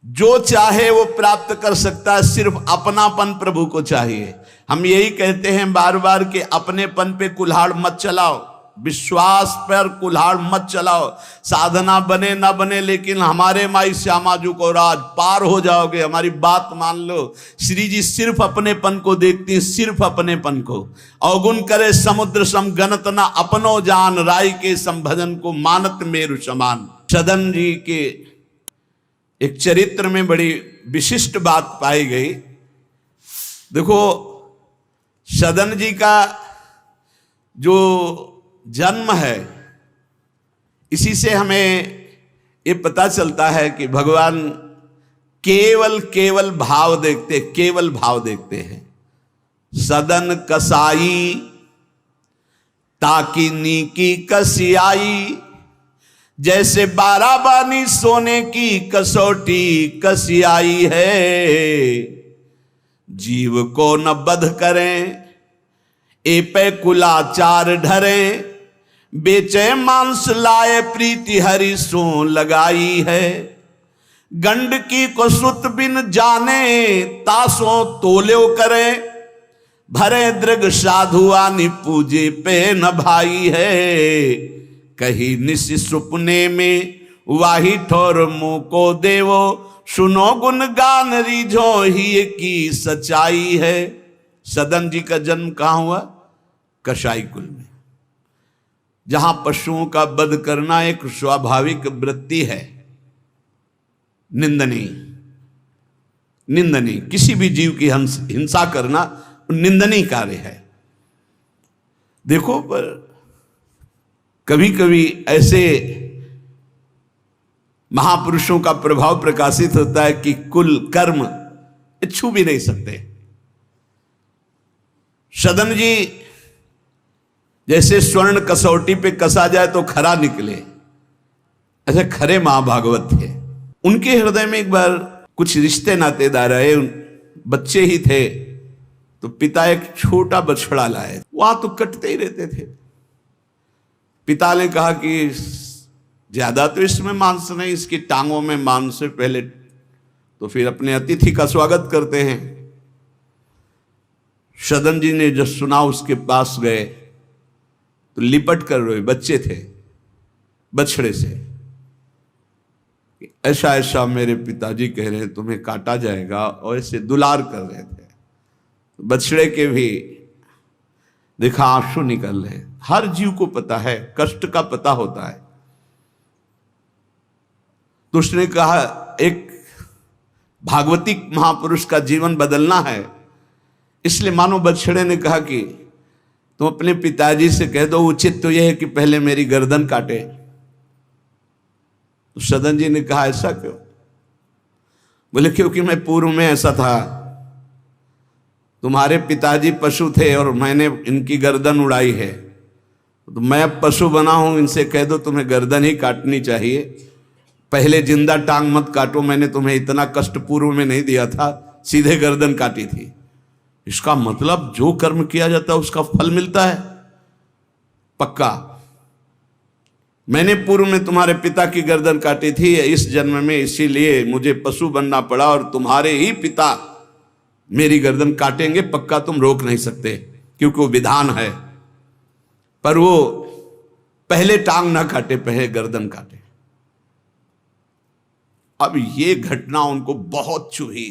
जो चाहे वो प्राप्त कर सकता है, सिर्फ अपनापन प्रभु को चाहिए। हम यही कहते हैं बार बार कि अपनेपन पे कुल्हाड़ मत चलाओ, विश्वास पर कुल्हाड़ मत चलाओ। साधना बने ना बने, लेकिन हमारे माई श्यामाजू को राज पार हो जाओगे। हमारी बात मान लो। श्री जी सिर्फ अपनेपन को देखती हैं, सिर्फ अपनेपन को। अवगुण करे समुद्र सम गणत ना अपनो जान, राय के संभजन को मानत मेरु समान। सदन जी के एक चरित्र में बड़ी विशिष्ट बात पाई गई। देखो, सदन जी का जो जन्म है, इसी से हमें ये पता चलता है कि भगवान केवल भाव देखते, केवल भाव देखते हैं। सदन कसाई ताकि नीकी कसियाई, जैसे बाराबानी सोने की कसौटी कसियाई है। जीव को न बध करें ए पे कुलाचार ढरे, बेचे मांस लाए प्रीति हरि सो लगाई है। गंड की को सुत बिन जाने तासो तोल्यो करे, भरे दृग साधुआनी पूजे पे न भाई है। कही निस सुपने में वाही ठोर मुंह को देवो, सुनो गुण गान रीझो ही की सच्चाई है। सदन जी का जन्म कहाँ हुआ? कसाई कुल में, जहां पशुओं का वध करना एक स्वाभाविक वृत्ति है। निंदनीय किसी भी जीव की हिंसा करना निंदनीय कार्य है। देखो, पर कभी कभी ऐसे महापुरुषों का प्रभाव प्रकाशित होता है कि कुल कर्म छू भी नहीं सकते। सदन जी जैसे स्वर्ण कसौटी पे कसा जाए तो खरा निकले, ऐसे खरे महाभागवत थे। उनके हृदय में एक बार कुछ रिश्ते नातेदार आए, बच्चे ही थे, तो पिता एक छोटा बछड़ा लाए। वहां तो कटते ही रहते थे। पिता ने कहा कि ज्यादा तो इसमें मांस नहीं, इसकी टांगों में मांस है, पहले तो फिर अपने अतिथि का स्वागत करते हैं। सदन जी ने जब सुना, उसके पास गए तो लिपट कर रोए। बच्चे थे, बछड़े से, ऐसा ऐसा मेरे पिताजी कह रहे हैं तुम्हें काटा जाएगा, और ऐसे दुलार कर रहे थे। बछड़े के भी देखा आंसू निकल रहे। हर जीव को पता है, कष्ट का पता होता है। तो उसने कहा, एक भागवतिक महापुरुष का जीवन बदलना है, इसलिए मानो बछड़े ने कहा कि तुम अपने पिताजी से कह दो, उचित तो यह है कि पहले मेरी गर्दन काटे। तो सदन जी ने कहा, ऐसा क्यों? बोले, क्योंकि मैं पूर्व में ऐसा था, तुम्हारे पिताजी पशु थे और मैंने इनकी गर्दन उड़ाई है, तो मैं अब पशु बना हूं, इनसे कह दो तुम्हें गर्दन ही काटनी चाहिए, पहले जिंदा टांग मत काटो, मैंने तुम्हें इतना कष्ट पूर्व में नहीं दिया था, सीधे गर्दन काटी थी। इसका मतलब जो कर्म किया जाता है उसका फल मिलता है पक्का। मैंने पूर्व में तुम्हारे पिता की गर्दन काटी थी इस जन्म में, इसीलिए मुझे पशु बनना पड़ा, और तुम्हारे ही पिता मेरी गर्दन काटेंगे पक्का, तुम रोक नहीं सकते, क्योंकि वो विधान है। पर वो पहले टांग ना काटे, पहले गर्दन काटे। अब ये घटना उनको बहुत चुभी।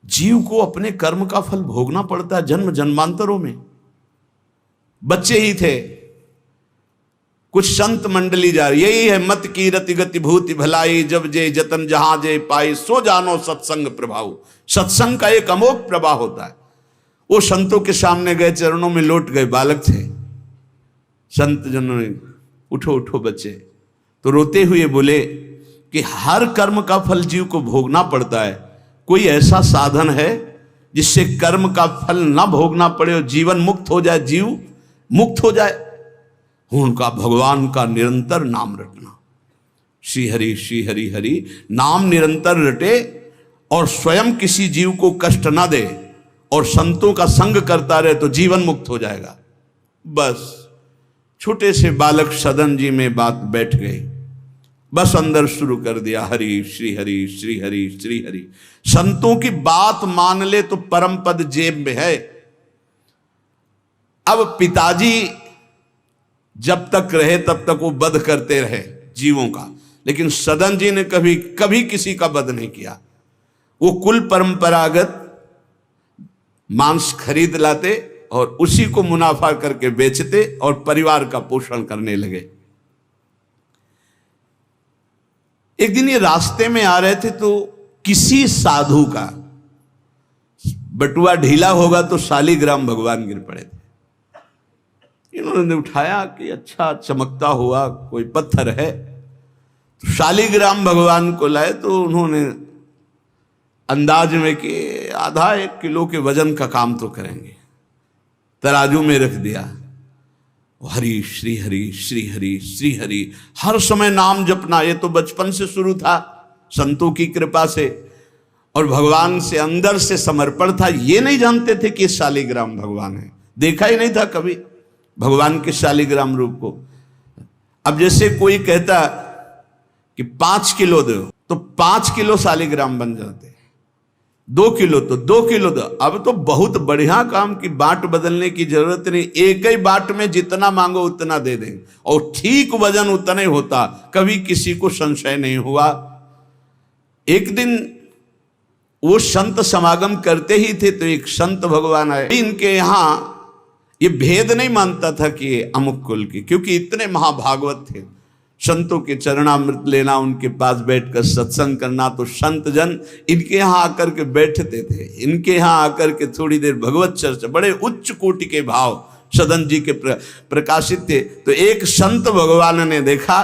जीव को अपने कर्म का फल भोगना पड़ता है जन्म जन्मांतरों में। बच्चे ही थे, कुछ संत मंडली जा रही, यही है मत की रति गति भूति भलाई, जब जे जतन जहां जे पाई, सो जानो सत्संग प्रभाव। सत्संग का एक अमोघ प्रभाव होता है। वो संतों के सामने गए, चरणों में लौट गए, बालक थे। संत जनों ने, उठो उठो बच्चे, तो रोते हुए बोले कि हर कर्म का फल जीव को भोगना पड़ता है, कोई ऐसा साधन है जिससे कर्म का फल ना भोगना पड़े और जीवन मुक्त हो जाए, जीव मुक्त हो जाए? उनका भगवान का निरंतर नाम रटना, श्री हरि हरि नाम निरंतर रटे, और स्वयं किसी जीव को कष्ट ना दे, और संतों का संग करता रहे, तो जीवन मुक्त हो जाएगा। बस छोटे से बालक सदन जी में बात बैठ गई। बस अंदर शुरू कर दिया, हरि श्री हरि श्री हरि श्री हरि। संतों की बात मान ले तो परम पद जेब में है। अब पिताजी जब तक रहे तब तक वो वध करते रहे जीवों का, लेकिन सदन जी ने कभी कभी किसी का वध नहीं किया। वो कुल परंपरागत मांस खरीद लाते और उसी को मुनाफा करके बेचते और परिवार का पोषण करने लगे। एक दिन ये रास्ते में आ रहे थे तो किसी साधु का बटुआ ढीला होगा तो शालिग्राम भगवान गिर पड़े थे। इन्होंने उठाया कि अच्छा चमकता हुआ कोई पत्थर है, तो शालिग्राम भगवान को लाए तो उन्होंने अंदाज में कि आधा 1 किलो के वजन का काम तो करेंगे, तराजू में रख दिया। हरि श्री हरि श्री हरि श्री हरि, हर समय नाम जपना। ये तो बचपन से शुरू था संतों की कृपा से, और भगवान से अंदर से समर्पण था। ये नहीं जानते थे कि शालिग्राम भगवान है, देखा ही नहीं था कभी भगवान के शालिग्राम रूप को। अब जैसे कोई कहता कि 5 किलो दो तो 5 किलो शालिग्राम बन जाते, 2 किलो तो 2 किलो दो। अब तो बहुत बढ़िया काम की बाट बदलने की जरूरत नहीं, एक ही बाट में जितना मांगो उतना दे दें और ठीक वजन उतना ही होता, कभी किसी को संशय नहीं हुआ। एक दिन वो संत समागम करते ही थे तो एक संत भगवान आए। इनके यहां ये भेद नहीं मानता था कि ये अमुक कुल की, क्योंकि इतने महाभागवत थे। संतों के चरणामृत लेना, उनके पास बैठकर सत्संग करना, तो संत जन इनके यहाँ आकर के बैठते थे, इनके यहाँ आकर के थोड़ी देर भगवत चर्चा। बड़े उच्च कोटि के भाव सदन जी के प्रकाशित थे। तो एक संत भगवान ने देखा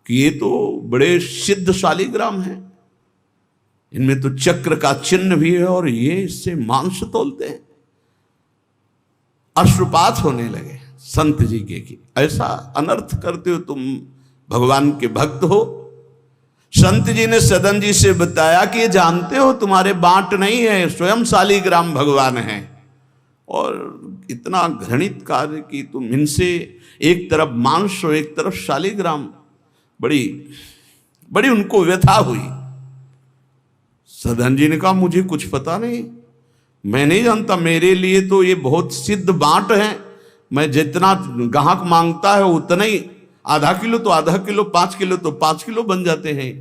कि ये तो बड़े सिद्ध शालिग्राम हैं, इनमें तो चक्र का चिन्ह भी है और ये इससे मांस तोलते हैं। अश्रुपात होने लगे संत जी के कि ऐसा अनर्थ करते हो तुम, भगवान के भक्त हो। संत जी ने सदन जी से बताया कि ये जानते हो तुम्हारे बांट नहीं है, स्वयं शालिग्राम भगवान है, और इतना घृणित कार्य कि तुम इनसे एक तरफ मांस और एक तरफ शालिग्राम। बड़ी बड़ी उनको व्यथा हुई। सदन जी ने कहा मुझे कुछ पता नहीं, मैं नहीं जानता, मेरे लिए तो ये बहुत सिद्ध बांट है, मैं जितना ग्राहक मांगता है उतना ही, आधा किलो तो आधा किलो, 5 किलो तो 5 किलो बन जाते हैं।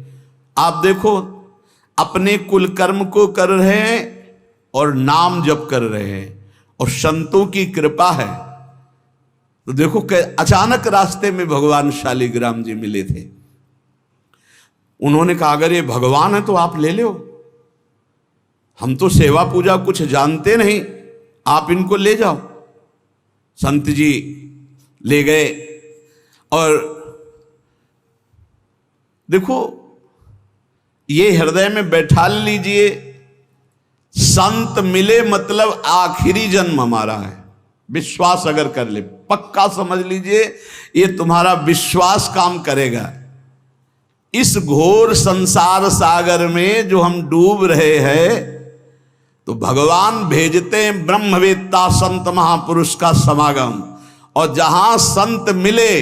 आप देखो अपने कुल कर्म को कर रहे हैं और नाम जप कर रहे हैं और संतों की कृपा है। तो देखो अचानक रास्ते में भगवान शालिग्राम जी मिले थे। उन्होंने कहा अगर ये भगवान है तो आप ले लो, हम तो सेवा पूजा कुछ जानते नहीं, आप इनको ले जाओ। संत जी ले गए और देखो ये हृदय में बैठा लीजिए, संत मिले मतलब आखिरी जन्म हमारा है। विश्वास अगर कर ले, पक्का समझ लीजिए ये तुम्हारा विश्वास काम करेगा। इस घोर संसार सागर में जो हम डूब रहे हैं, तो भगवान भेजते हैं ब्रह्मवेत्ता संत महापुरुष का समागम, और जहां संत मिले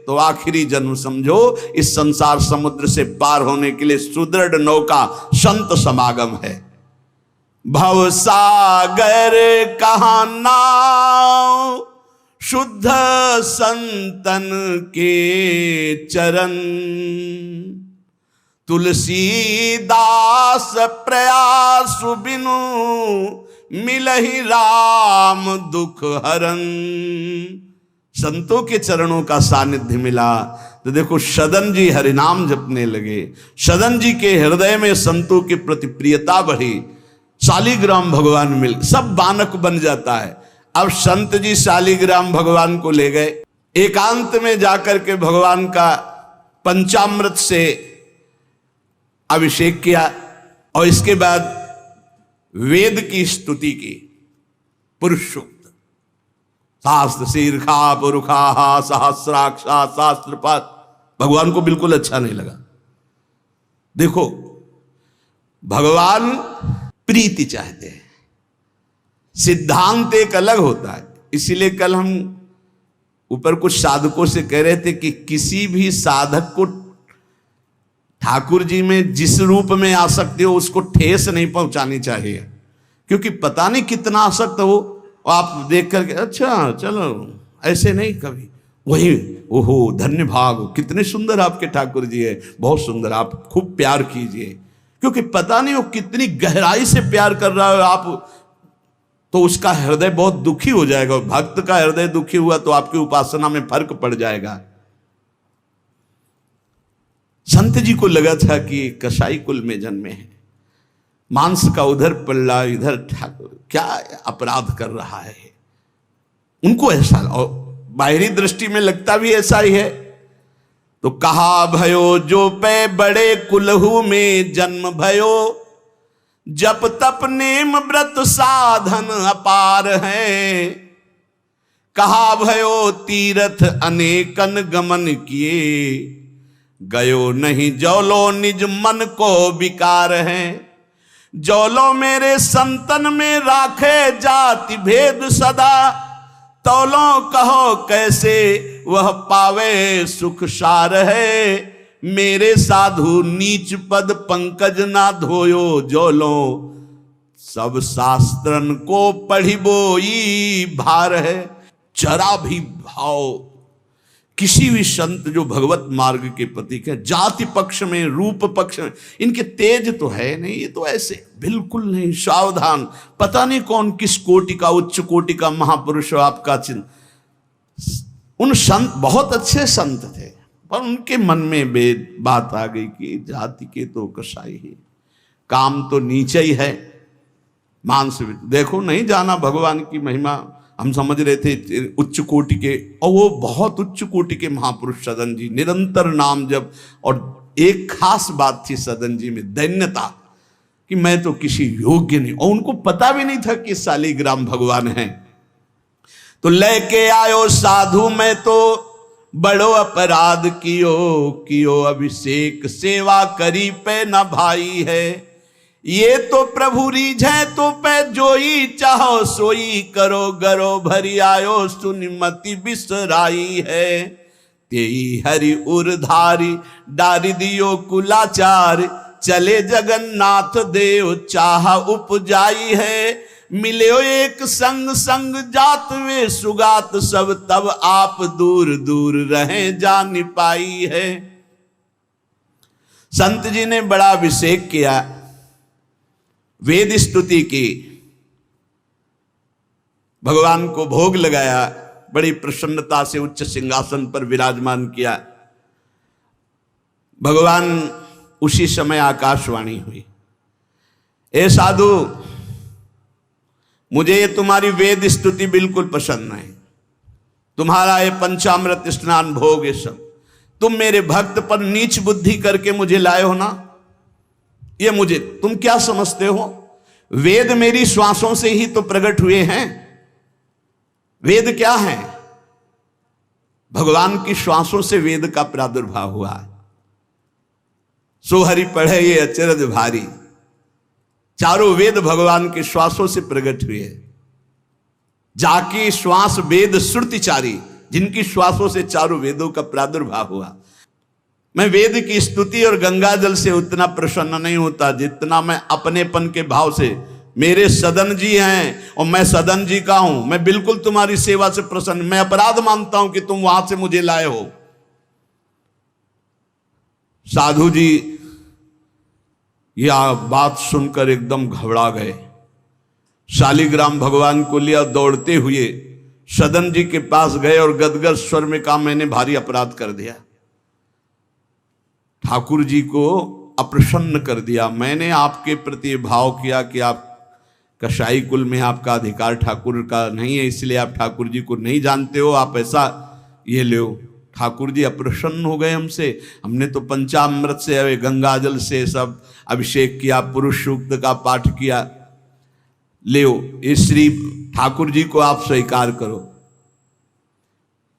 तो आखिरी जन्म समझो इस संसार समुद्र से पार होने के लिए सुदृढ़ नौका संत समागम है। भव सागर कहाँ नाव, शुद्ध संतन के चरण, तुलसीदास प्रयास बिनु मिलहि राम दुख हरन। संतों के चरणों का सानिध्य मिला तो देखो सदन जी हरिनाम जपने लगे। सदन जी के हृदय में संतों के प्रति प्रियता बढ़ी। शालिग्राम भगवान मिल, सब बानक बन जाता है। अब संत जी शालिग्राम भगवान को ले गए, एकांत में जाकर के भगवान का पंचामृत से अभिषेक किया और इसके बाद वेद की स्तुति की। पुरुष सूक्त, शास्त्र शीर्षा पुरुषा सहस्राक्षा शास्त्रपात, भगवान को बिल्कुल अच्छा नहीं लगा। देखो भगवान प्रीति चाहते हैं, सिद्धांत एक अलग होता है। इसीलिए कल हम ऊपर कुछ साधकों से कह रहे थे कि किसी भी साधक को ठाकुर जी में जिस रूप में आसक्ति हो उसको ठेस नहीं पहुंचानी चाहिए, क्योंकि पता नहीं कितना आसक्त हो, आप देख करके अच्छा चलो, ऐसे नहीं कभी। वही ओहो धन्य भाग, कितने सुंदर आपके ठाकुर जी है, बहुत सुंदर, आप खूब प्यार कीजिए, क्योंकि पता नहीं वो कितनी गहराई से प्यार कर रहा है आप, तो उसका हृदय बहुत दुखी हो जाएगा। भक्त का हृदय दुखी हुआ तो आपकी उपासना में फर्क पड़ जाएगा। संत जी को लगा था कि कसाई कुल में जन्मे हैं, मांस का उधर पल्ला इधर ठाकुर, क्या अपराध कर रहा है, उनको ऐसा, और बाहरी दृष्टि में लगता भी ऐसा ही है। तो कहा भयो जो पे बड़े कुलहू में जन्म भयो, जप तप नेम व्रत साधन अपार है। कहा भयो तीर्थ अनेकन गमन किए, गयो नहीं जौलो निज मन को विकार है। जौलो मेरे संतन में राखे जाति भेद सदा, तौलो कहो कैसे वह पावे सुख सार है। मेरे साधु नीच पद पंकज ना धोयो, जौलो सब शास्त्रन को पढ़िबोई भार है। जरा भी भाव किसी भी संत जो भगवत मार्ग के प्रतीक है, जाति पक्ष में रूप पक्ष में इनके तेज तो है नहीं, ये तो ऐसे बिल्कुल नहीं, सावधान, पता नहीं कौन किस कोटि का, उच्च कोटि का महापुरुष आपका चिन्ह। उन संत बहुत अच्छे संत थे, पर उनके मन में बात आ गई कि जाति के तो कसाई ही, काम तो नीचे ही है, मांस। देखो नहीं जाना भगवान की महिमा, हम समझ रहे थे उच्च कोटि के, और वो बहुत उच्च कोटि के महापुरुष सदन जी, निरंतर नाम जप। और एक खास बात थी सदन जी में, दैन्यता, कि मैं तो किसी योग्य नहीं, और उनको पता भी नहीं था कि शालिग्राम भगवान हैं। तो लेके आयो साधु, मैं तो बड़ो अपराध कियो अभिषेक, सेवा करी पे न भाई है। ये तो प्रभु रीझे तो पे जोई, चाहो सोई करो गरो भरी आयो, सुनिमति बिसराई है। तेई हरि उरधारी डारी दियो कुलाचार, चले जगन्नाथ देव चाह उपजाई है। मिले एक संग संग जात वे सुगात, सब तब आप दूर दूर रहे जान पाई है। संत जी ने बड़ा अभिषेक किया, वेद स्तुति की, भगवान को भोग लगाया, बड़ी प्रसन्नता से उच्च सिंहासन पर विराजमान किया। भगवान उसी समय आकाशवाणी हुई, ए साधु, मुझे ये तुम्हारी वेद स्तुति बिल्कुल पसंद नहीं, तुम्हारा ये पंचामृत स्नान भोग, ये सब तुम मेरे भक्त पर नीच बुद्धि करके मुझे लाए हो ना, ये मुझे तुम क्या समझते हो? वेद मेरी श्वासों से ही तो प्रकट हुए हैं। वेद क्या है? भगवान की श्वासों से वेद का प्रादुर्भाव हुआ है। सोहरि पढ़े ये अचरज भारी, चारों वेद भगवान के श्वासों से प्रकट हुए। जाकी श्वास वेद श्रुतिचारी, जिनकी श्वासों से चारों वेदों का प्रादुर्भाव हुआ। मैं वेद की स्तुति और गंगा जल से उतना प्रसन्न नहीं होता जितना मैं अपनेपन के भाव से, मेरे सदन जी हैं और मैं सदन जी का हूं, मैं बिल्कुल तुम्हारी सेवा से प्रसन्न, मैं अपराध मानता हूं कि तुम वहां से मुझे लाए हो। साधु जी यह बात सुनकर एकदम घबरा गए, शालिग्राम भगवान को लिया, दौड़ते हुए सदन जी के पास गए और गदगद स्वर में कहा, मैंने भारी अपराध कर दिया, ठाकुर जी को अप्रसन्न कर दिया। मैंने आपके प्रति भाव किया कि आप कसाई कुल में आपका अधिकार ठाकुर का नहीं है, इसलिए आप ठाकुर जी को नहीं जानते हो, आप ऐसा ये लो। ठाकुर जी अप्रसन्न हो गए हमसे, हमने तो पंचामृत से, गंगा जल से सब अभिषेक किया, पुरुष सूक्त का पाठ किया, ले इस श्री ठाकुर जी को आप स्वीकार करो।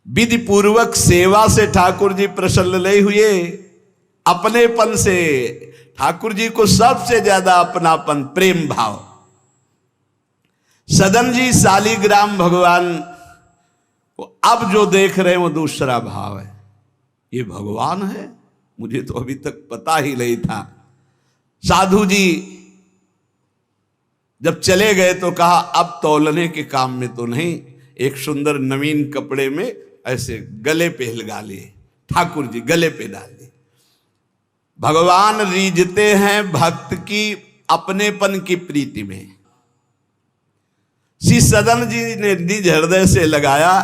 विधि पूर्वक सेवा से ठाकुर जी प्रसन्न नहीं हुए, अपनेपन से ठाकुर जी को सबसे ज्यादा अपनापन, प्रेम भाव। सदन जी शालिग्राम भगवान को अब जो देख रहे हैं वो दूसरा भाव है, ये भगवान है, मुझे तो अभी तक पता ही नहीं था। साधु जी जब चले गए तो कहा अब तौलने के काम में तो नहीं, एक सुंदर नवीन कपड़े में ऐसे गले पे लगा लिए, ठाकुर जी गले पे डाल लिए। भगवान रीझते हैं भक्त की अपनेपन की प्रीति में। श्री सदन जी ने निज हृदय से लगाया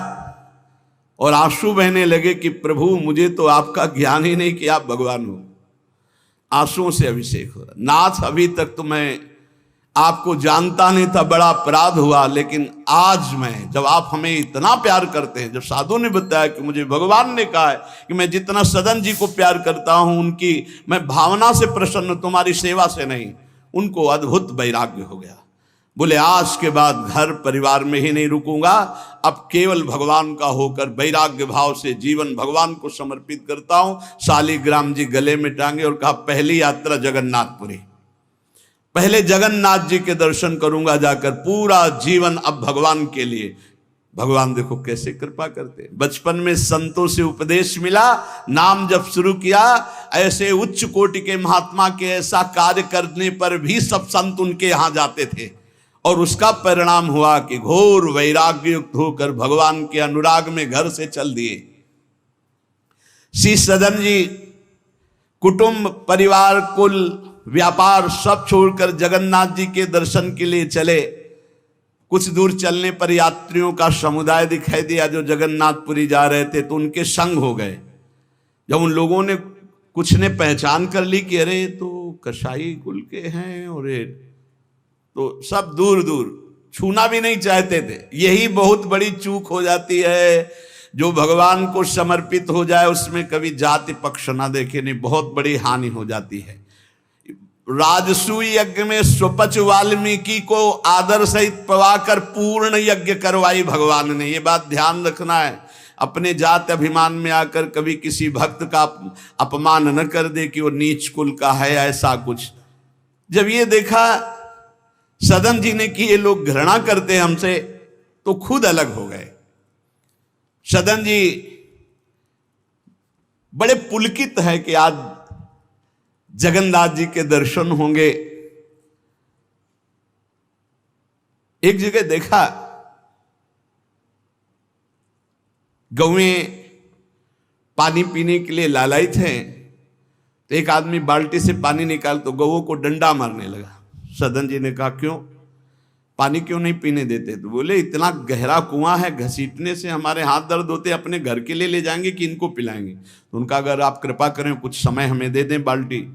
और आंसू बहने लगे कि प्रभु मुझे तो आपका ज्ञान ही नहीं कि आप भगवान हो। आंसुओं से अभिषेक हो रहा, नाथ अभी तक तो मैं आपको जानता नहीं था, बड़ा अपराध हुआ, लेकिन आज मैं, जब आप हमें इतना प्यार करते हैं, जब साधु ने बताया कि मुझे भगवान ने कहा है कि मैं जितना सदन जी को प्यार करता हूं उनकी मैं भावना से प्रसन्न, तुम्हारी सेवा से नहीं, उनको अद्भुत वैराग्य हो गया। बोले आज के बाद घर परिवार में ही नहीं रुकूंगा, अब केवल भगवान का होकर वैराग्य भाव से जीवन भगवान को समर्पित करता हूं। शालिग्राम जी गले में टांगे और कहा पहली यात्रा जगन्नाथपुरी, पहले जगन्नाथ जी के दर्शन करूंगा जाकर, पूरा जीवन अब भगवान के लिए। भगवान देखो कैसे कृपा करते। बचपन में संतों से उपदेश मिला, नाम जब शुरू किया, ऐसे उच्च कोटि के महात्मा के ऐसा कार्य करने पर भी सब संत उनके यहां जाते थे और उसका परिणाम हुआ कि घोर वैराग्य युक्त होकर भगवान के अनुराग में घर से चल दिए। श्री सदन जी कुटुंब परिवार कुल व्यापार सब छोड़कर जगन्नाथ जी के दर्शन के लिए चले। कुछ दूर चलने पर यात्रियों का समुदाय दिखाई दिया जो जगन्नाथपुरी जा रहे थे, तो उनके संग हो गए। जब उन लोगों ने कुछ ने पहचान कर ली कि अरे तो कसाई कुल के हैं, और तो सब दूर दूर छूना भी नहीं चाहते थे। यही बहुत बड़ी चूक हो जाती है, जो भगवान को समर्पित हो जाए उसमें कभी जाति पक्ष ना देखे, नहीं बहुत बड़ी हानि हो जाती है। राजसूय यज्ञ में स्वपच वाल्मीकि को आदर सहित पवाकर पूर्ण यज्ञ करवाई भगवान ने। ये बात ध्यान रखना है, अपने जात अभिमान में आकर कभी किसी भक्त का अपमान न कर दे कि वो नीच कुल का है, ऐसा कुछ। जब ये देखा सदन जी ने कि ये लोग घृणा करते हैं हमसे, तो खुद अलग हो गए। सदन जी बड़े पुलकित है कि आज जगन्नाथ जी के दर्शन होंगे। एक जगह देखा गौएं पानी पीने के लिए लालायित हैं, तो एक आदमी बाल्टी से पानी निकाल तो गौओं को डंडा मारने लगा। सदन जी ने कहा क्यों, पानी क्यों नहीं पीने देते? तो बोले इतना गहरा कुआं है, घसीटने से हमारे हाथ दर्द होते, अपने घर के लिए ले जाएंगे कि इनको पिलाएंगे? तो उनका अगर आप कृपा करें कुछ समय हमें दे दें बाल्टी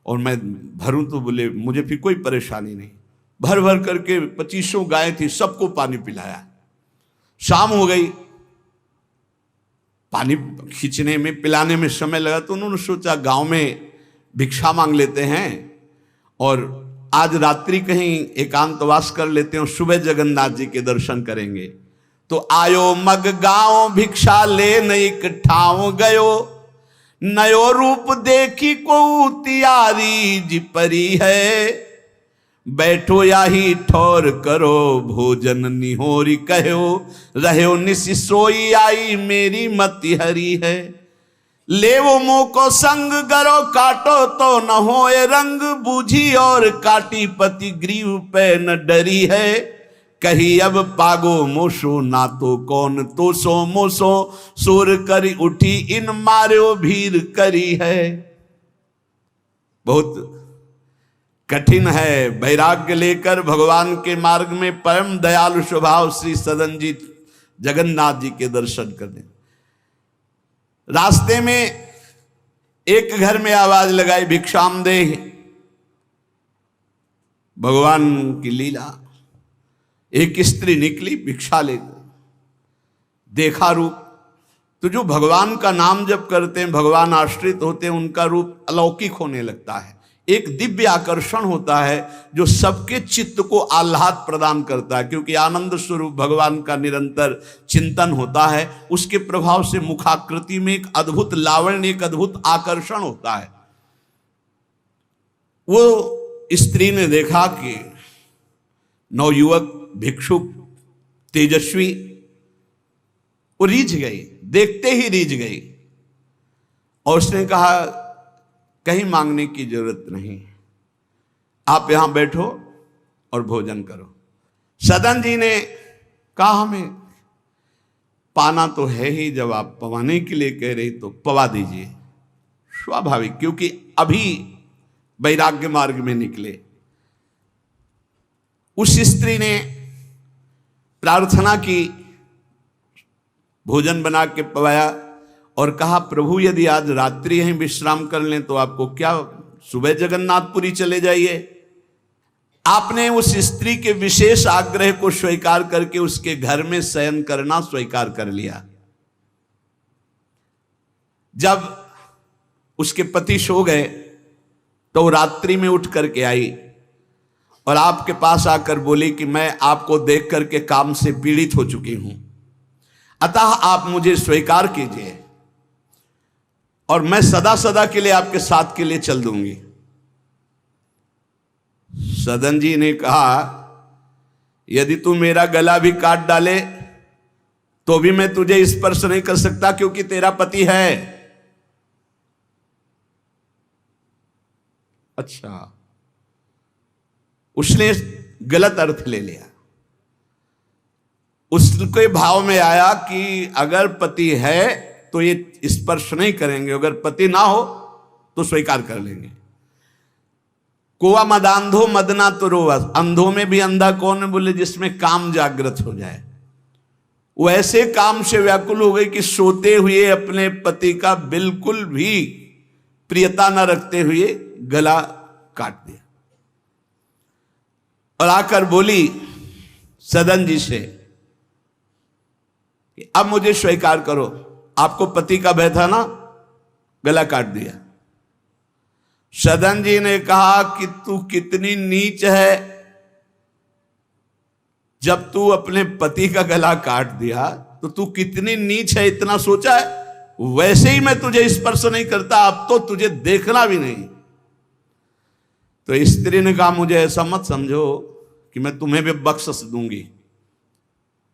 और मैं भरूं, तो बोले मुझे फिर कोई परेशानी नहीं। भर भर करके 2500 गाय थी, सबको पानी पिलाया। शाम हो गई, पानी खींचने में पिलाने में समय लगा, तो उन्होंने सोचा गांव में भिक्षा मांग लेते हैं और आज रात्रि कहीं एकांतवास कर लेते हैं, सुबह जगन्नाथ जी के दर्शन करेंगे। तो आयो मग गांव भिक्षा ले नई ठाव गयो, नयो रूप देखी को तियारी जी परी है, बैठो या ही ठौर करो भोजन निहोरी कहो, रहो निसि सोई आई मेरी मति हरी है, ले वो मुंह को संग गरो काटो तो न होए रंग, बूझी और काटी पति ग्रीव पे न डरी है, कही अब पागो मोशो ना तो कौन तो सो मोसो, सुर करी उठी इन मार्यो भीर करी है। बहुत कठिन है वैराग्य लेकर भगवान के मार्ग में परम दयालु स्वभाव श्री सदन जी जगन्नाथ जी के दर्शन करने। रास्ते में एक घर में आवाज लगाई भिक्षाम दे, भगवान की लीला। एक स्त्री निकली भिक्षा लेकर, देखा रूप, तो जो भगवान का नाम जप करते हैं, भगवान आश्रित होते हैं, उनका रूप अलौकिक होने लगता है। एक दिव्य आकर्षण होता है जो सबके चित्त को आह्लाद प्रदान करता है, क्योंकि आनंद स्वरूप भगवान का निरंतर चिंतन होता है। उसके प्रभाव से मुखाकृति में एक अद्भुत लावण्य, एक अद्भुत आकर्षण होता है। वो स्त्री ने देखा कि नवयुवक भिक्षुक तेजस्वी, वो रीझ गई, देखते ही रीझ गई और उसने कहा कहीं मांगने की जरूरत नहीं, आप यहां बैठो और भोजन करो। सदन जी ने कहा हमें पाना तो है ही, जब आप पवाने के लिए कह रही तो पवा दीजिए। स्वाभाविक, क्योंकि अभी वैराग्य मार्ग में निकले। उस स्त्री ने प्रार्थना की, भोजन बना के पवाया और कहा प्रभु यदि आज रात्रि यहीं विश्राम कर लें तो आपको क्या, सुबह जगन्नाथपुरी चले जाइए। आपने उस स्त्री के विशेष आग्रह को स्वीकार करके उसके घर में शयन करना स्वीकार कर लिया। जब उसके पति सो गए तो रात्रि में उठ करके आई और आपके पास आकर बोली कि मैं आपको देख करके काम से पीड़ित हो चुकी हूं, अतः आप मुझे स्वीकार कीजिए और मैं सदा सदा के लिए आपके साथ के लिए चल दूंगी। सदन जी ने कहा यदि तू मेरा गला भी काट डाले तो भी मैं तुझे स्पर्श नहीं कर सकता, क्योंकि तेरा पति है। अच्छा, उसने गलत अर्थ ले लिया। उसके भाव में आया कि अगर पति है तो ये स्पर्श नहीं करेंगे, अगर पति ना हो तो स्वीकार कर लेंगे। कोआ मदांधो मदना तो रोवा, अंधों में भी अंधा कौन है, बोले जिसमें काम जागृत हो जाए। वो ऐसे काम से व्याकुल हो गई कि सोते हुए अपने पति का बिल्कुल भी प्रियता न रखते हुए गला काट दिया और आकर बोली सदन जी से कि अब मुझे स्वीकार करो, आपको पति का भय था ना, गला काट दिया। सदन जी ने कहा कि तू कितनी नीच है, जब तू अपने पति का गला काट दिया तो तू कितनी नीच है, इतना सोचा है? वैसे ही मैं तुझे स्पर्श नहीं करता, अब तो तुझे देखना भी नहीं। तो स्त्री ने कहा मुझे ऐसा मत समझो कि मैं तुम्हें भी बख्श दूंगी,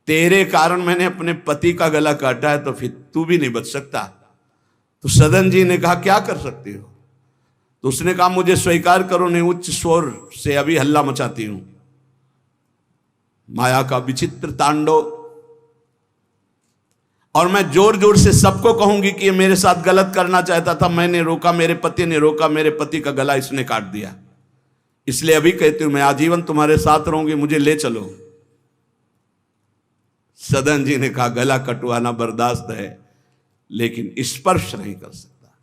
तेरे कारण मैंने अपने पति का गला काटा है तो फिर तू भी नहीं बच सकता। तो सदन जी ने कहा क्या कर सकती हो? तो उसने कहा मुझे स्वीकार करो, नहीं उच्च स्वर से अभी हल्ला मचाती हूं। माया का विचित्र तांडव, और मैं जोर जोर से सबको कहूंगी कि ये मेरे साथ गलत करना चाहता था, मैंने रोका, मेरे पति ने रोका, मेरे पति का गला इसने काट दिया, इसलिए अभी कहती हूं मैं आजीवन तुम्हारे साथ रहूंगी, मुझे ले चलो। सदन जी ने कहा गला कटवाना बर्दाश्त है लेकिन स्पर्श नहीं कर सकता।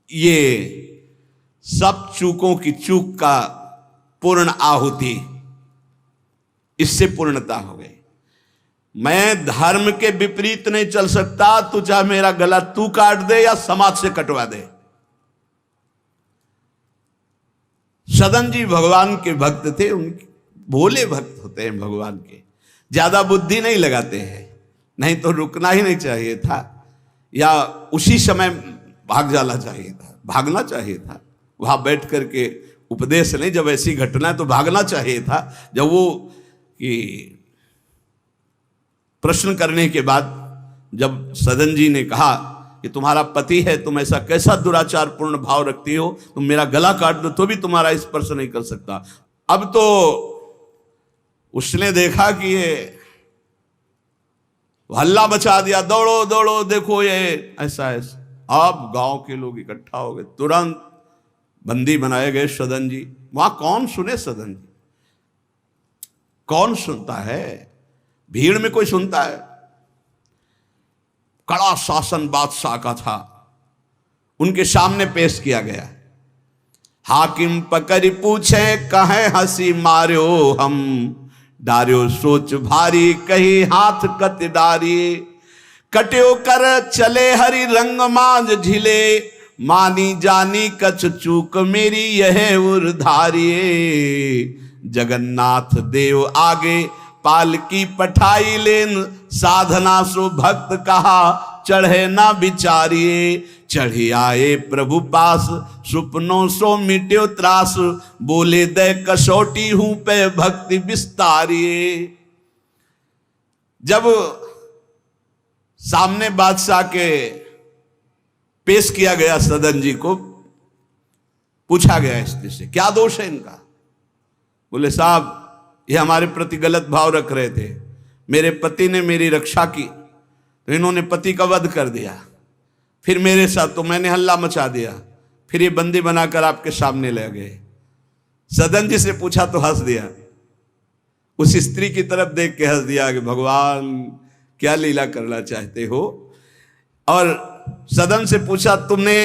ये सब चूकों की चूक का पूर्ण आहुति, इससे पूर्णता हो गई। मैं धर्म के विपरीत नहीं चल सकता, तू चाहे मेरा गला तू काट दे या समाज से कटवा दे। सदन जी भगवान के भक्त थे, उनके भोले भक्त होते हैं भगवान के, ज्यादा बुद्धि नहीं लगाते हैं, नहीं तो रुकना ही नहीं चाहिए था या उसी समय भाग जाना चाहिए था, भागना चाहिए था। वहां बैठ करके उपदेश नहीं, जब ऐसी घटना है तो भागना चाहिए था। जब वो कि प्रश्न करने के बाद जब सदन जी ने कहा कि तुम्हारा पति है, तुम ऐसा कैसा दुराचार पूर्ण भाव रखती हो, तुम मेरा गला काट दो तो भी तुम्हारा स्पर्श नहीं कर सकता। अब तो उसने देखा कि ये हल्ला मचा दिया, दौड़ो दौड़ो देखो ये ऐसा ऐसा। अब गांव के लोग इकट्ठा हो गए, तुरंत बंदी बनाए गए सदन जी। वहां कौन सुने सदन जी, कौन सुनता है? भीड़ में कोई सुनता है? कड़ा शासन बादशाह का था, उनके सामने पेश किया गया। हाकिम पकड़ पूछे कहे हंसी मार्यो हम, डार्यो सोच भारी कही हाथ कत डारी, कट्यो कर चले हरि रंग मांझ झिले, मानी जानी कछ चूक मेरी यह उर्धारिये, जगन्नाथ देव आगे पालकी पठाई लेन, साधना सो भक्त कहा चढ़े ना विचारिये, चढ़ी आए प्रभु पास सुपनों सो मिट्यो त्रास, बोले दे कसौटी हूं पे भक्ति विस्तारिये। जब सामने बादशाह के पेश किया गया सदन जी को, पूछा गया स्त्री से, क्या दोष है इनका? बोले साहब, ये हमारे प्रति गलत भाव रख रहे थे, मेरे पति ने मेरी रक्षा की तो इन्होंने पति का वध कर दिया, फिर मेरे साथ तो मैंने हल्ला मचा दिया, फिर ये बंदी बनाकर आपके सामने ले गए। सदन जी से पूछा तो हंस दिया, उस स्त्री की तरफ देख के हंस दिया कि भगवान क्या लीला करना चाहते हो। और सदन से पूछा तुमने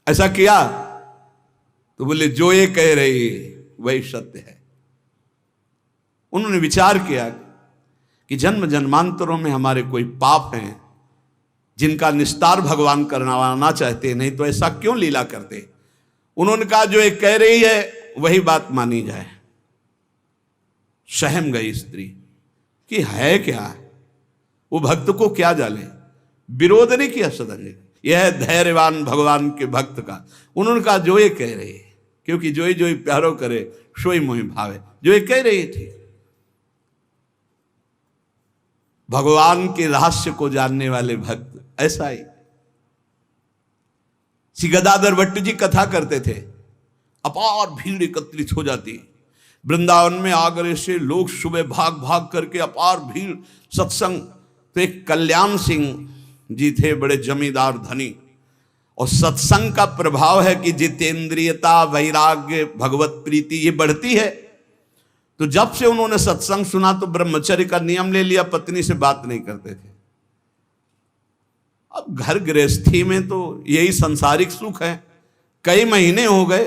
ऐसा किया? तो बोले जो ये कह रही वही सत्य है। उन्होंने विचार किया कि जन्म जन्मांतरों में हमारे कोई पाप हैं जिनका निस्तार भगवान करवाना चाहते, नहीं तो ऐसा क्यों लीला करते। उन्होंने कहा जो ये कह रही है वही बात मानी जाए। सहम गई स्त्री कि है क्या, वो भक्त को क्या जाने। विरोध नहीं किया सदन ने, यह है धैर्यवान भगवान के भक्त का। उन्होंने कहा जो ये कह रही है, क्योंकि जो ही प्यारो करे सोई मोहि भावे, जो ये कह रही थी। भगवान के रहस्य को जानने वाले भक्त ऐसा ही। श्री गदाधर भट्ट जी कथा करते थे, अपार भीड़ एकत्रित हो जाती वृंदावन में। आगरे से लोग सुबह भाग भाग करके अपार भीड़ सत्संग। तो एक कल्याण सिंह जी थे, बड़े जमींदार धनी, और सत्संग का प्रभाव है कि जितेंद्रियता, वैराग्य, भगवत प्रीति ये बढ़ती है। तो जब से उन्होंने सत्संग सुना तो ब्रह्मचर्य का नियम ले लिया, पत्नी से बात नहीं करते थे। अब घर गृहस्थी में तो यही संसारिक सुख है। कई महीने हो गए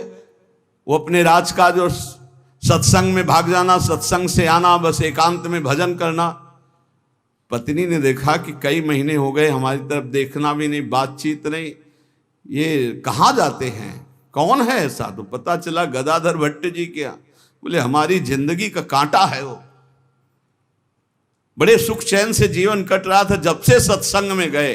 वो अपने राजकाज और सत्संग में भाग जाना, सत्संग से आना, बस एकांत में भजन करना। पत्नी ने देखा कि कई महीने हो गए हमारी तरफ देखना भी नहीं, बातचीत नहीं, ये कहाँ जाते हैं, कौन है ऐसा? तो पता चला गदाधर भट्ट जी क्या। बोले हमारी जिंदगी का कांटा है वो, बड़े सुख चैन से जीवन कट रहा था, जब से सत्संग में गए।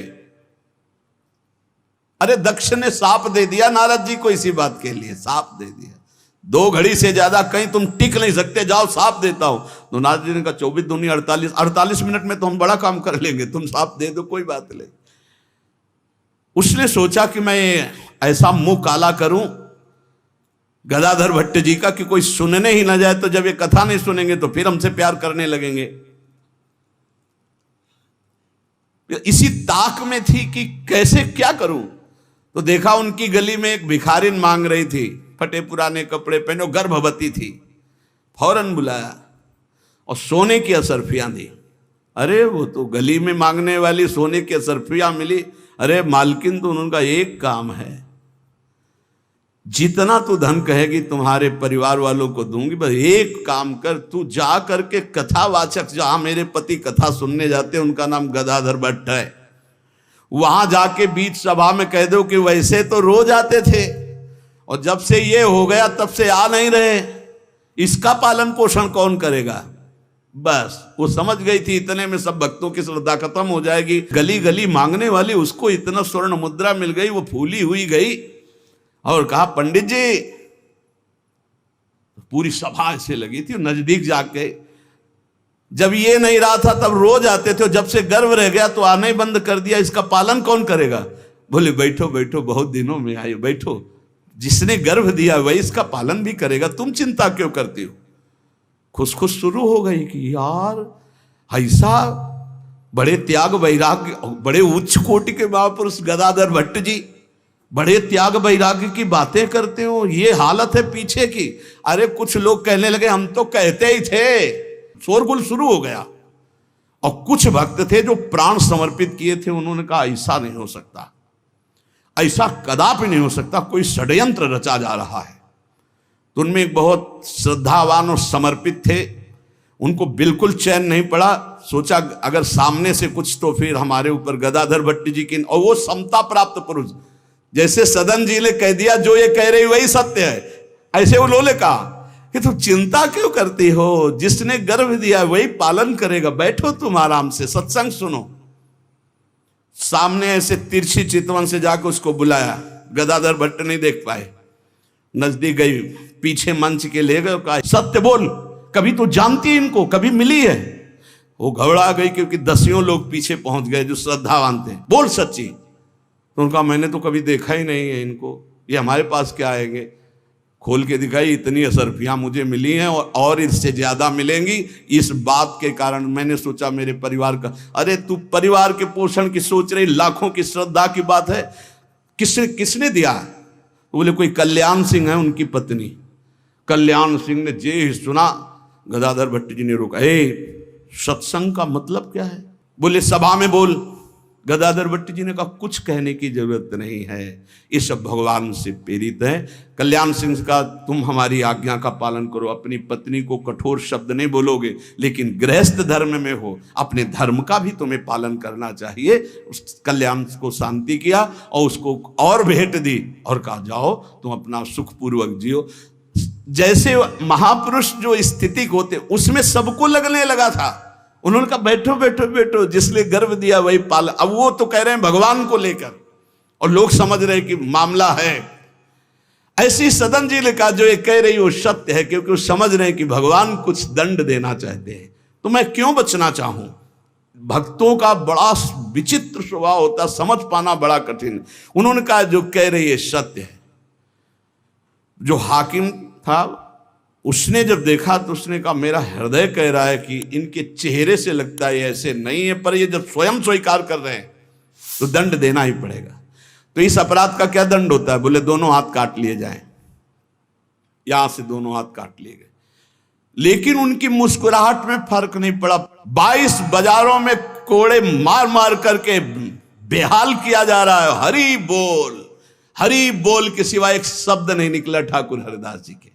अरे दक्ष ने साप दे दिया नारद जी को इसी बात के लिए, साप दे दिया। 2 घड़ी से ज्यादा कहीं तुम टिक नहीं सकते, जाओ साप देता हूं। तो नारद जी ने कहा 24 दूनी 48 मिनट में तो हम बड़ा काम कर लेंगे, तुम साप दे दो कोई बात नहीं। उसने सोचा कि मैं ऐसा मुंह काला करूं गदाधर भट्ट जी का कि कोई सुनने ही ना जाए, तो जब ये कथा नहीं सुनेंगे तो फिर हमसे प्यार करने लगेंगे। इसी ताक में थी कि कैसे क्या करूं। तो देखा उनकी गली में एक भिखारिन मांग रही थी, फटे पुराने कपड़े पहने, गर्भवती थी। फौरन बुलाया और सोने की असरफियां दी। अरे वो तो गली में मांगने वाली सोने की असरफियां मिली। अरे मालकिन, तो उनका एक काम है, जितना तू धन कहेगी तुम्हारे परिवार वालों को दूंगी, बस एक काम कर, तू जा करके कथावाचक, जहां मेरे पति कथा सुनने जाते हैं उनका नाम गदाधर भट्ट है, वहां जाके बीच सभा में कह दो कि वैसे तो रोज आते थे और जब से ये हो गया तब से आ नहीं रहे, इसका पालन पोषण कौन करेगा। बस वो समझ गई थी इतने में सब भक्तों की श्रद्धा खत्म हो जाएगी। गली गली मांगने वाली उसको इतना स्वर्ण मुद्रा मिल गई, वो फूली हुई गई और कहा पंडित जी। पूरी सभा ऐसे लगी थी, नजदीक जाके, जब ये नहीं रहा था तब रोज आते थे, जब से गर्भ रह गया तो आना ही बंद कर दिया, इसका पालन कौन करेगा। बोले बैठो बैठो, बहुत दिनों में आए, बैठो, जिसने गर्भ दिया वही इसका पालन भी करेगा, तुम चिंता क्यों करती हो। खुश शुरू हो गई कि यार ऐसा बड़े त्याग वैराग्य, बड़े उच्च कोटि के महापुरुष गदाधर भट्ट जी बड़े त्याग वैराग्य की बातें करते हो, ये हालत है पीछे की। अरे कुछ लोग कहने लगे हम तो कहते ही थे, शोरगुल शुरू हो गया। और कुछ भक्त थे जो प्राण समर्पित किए थे, उन्होंने कहा ऐसा नहीं हो सकता, ऐसा कदापि नहीं हो सकता, कोई षड्यंत्र रचा जा रहा है। तो उनमें एक बहुत श्रद्धावान और समर्पित थे, उनको बिल्कुल चैन नहीं पड़ा। सोचा अगर सामने से कुछ तो फिर हमारे ऊपर गदाधर भट्ट जी की, और वो समता प्राप्त पुरुष, जैसे सदन जी ने कह दिया जो ये कह रही वही सत्य है, ऐसे उन्होंने कहा कि तुम चिंता क्यों करती हो, जिसने गर्भ दिया वही पालन करेगा, बैठो तुम आराम से सत्संग सुनो। सामने ऐसे तिरछी चितवन से जाकर उसको बुलाया, गदाधर भट्ट नहीं देख पाए, नजदीक गई, पीछे मंच के ले गए, कहा सत्य बोल, कभी तो जानती इनको, कभी मिली है। वो घबरा गई क्योंकि 10 लोग पीछे पहुंच गए जो श्रद्धावान थे। बोल सच्ची। तो उनका मैंने तो कभी देखा ही नहीं है इनको, ये हमारे पास क्या आएंगे। खोल के दिखाई, इतनी असरफियां मुझे मिली हैं और इससे ज्यादा मिलेंगी। इस बात के कारण मैंने सोचा मेरे परिवार का, अरे तू परिवार के पोषण की सोच रही, लाखों की श्रद्धा की बात है, किसने दिया? तो बोले कोई कल्याण सिंह है उनकी पत्नी। कल्याण सिंह ने जे ही सुना, गदाधर भट्ट जी ने रोका, सत्संग का मतलब क्या है? बोले सभा में बोल। गदाधर भट्ट जी ने कहा कुछ कहने की जरूरत नहीं है, ये सब भगवान से प्रेरित है। कल्याण सिंह का, तुम हमारी आज्ञा का पालन करो, अपनी पत्नी को कठोर शब्द नहीं बोलोगे, लेकिन गृहस्थ धर्म में हो, अपने धर्म का भी तुम्हें पालन करना चाहिए। उस कल्याण को शांति किया और उसको और भेंट दी और कहा जाओ तुम अपना सुखपूर्वक जियो। जैसे महापुरुष जो स्थिति होते उसमें सबको लगने लगा था। उन्होंने कहा बैठो बैठो बैठो, जिसने गर्भ दिया वही पाल। अब वो तो कह रहे हैं भगवान को लेकर, और लोग समझ रहे हैं कि मामला है। ऐसी सदन जी ने कहा जो ये कह रही वो सत्य है, क्योंकि वो समझ रहे हैं कि भगवान कुछ दंड देना चाहते हैं, तो मैं क्यों बचना चाहूं। भक्तों का बड़ा विचित्र स्वभाव होता, समझ पाना बड़ा कठिन। उन्होंने कहा जो कह रही है सत्य है। जो हाकिम था उसने जब देखा तो उसने कहा मेरा हृदय कह रहा है कि इनके चेहरे से लगता है ऐसे नहीं है, पर ये जब स्वयं स्वीकार कर रहे हैं तो दंड देना ही पड़ेगा। तो इस अपराध का क्या दंड होता है? बोले दोनों हाथ काट लिए जाएं। यहां से दोनों हाथ काट लिए गए, लेकिन उनकी मुस्कुराहट में फर्क नहीं पड़ा। 22 बाजारों में कोड़े मार मार करके बेहाल किया जा रहा है। हरि बोल के सिवा एक शब्द नहीं निकला ठाकुर हरिदास जी के।